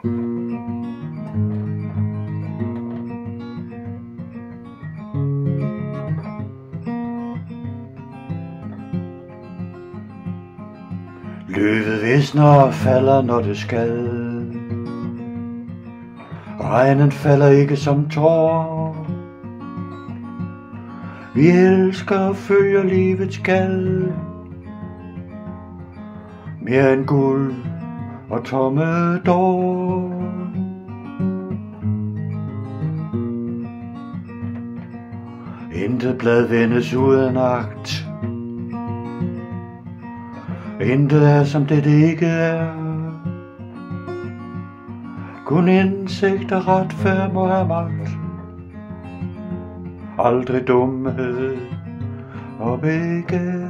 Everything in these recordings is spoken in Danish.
Løvet visner og falder, når det skal. Regnen falder ikke som tårer. Vi elsker og følger livets gal. Mere end guld og tomme dår. Intet blad vendes uden agt. Intet er som det ikke er. Kun indsigt og retfærd må have magt. Aldrig dumhed og begær.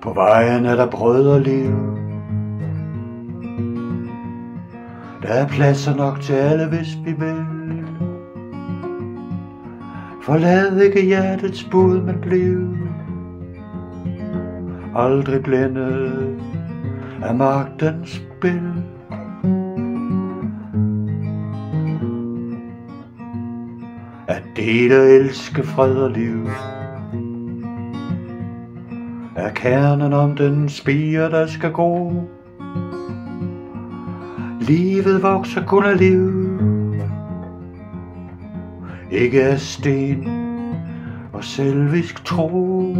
På vejen er der brød og liv. Der er pladser nok til alle, hvis vi vil. Forlad ikke hjertets bud, men bliv aldrig blændet af magtens spil. At dele og elske fred og liv er kernen om den spire, der skal gro. Livet vokser kun af liv, ikke af sten og selvisk tro.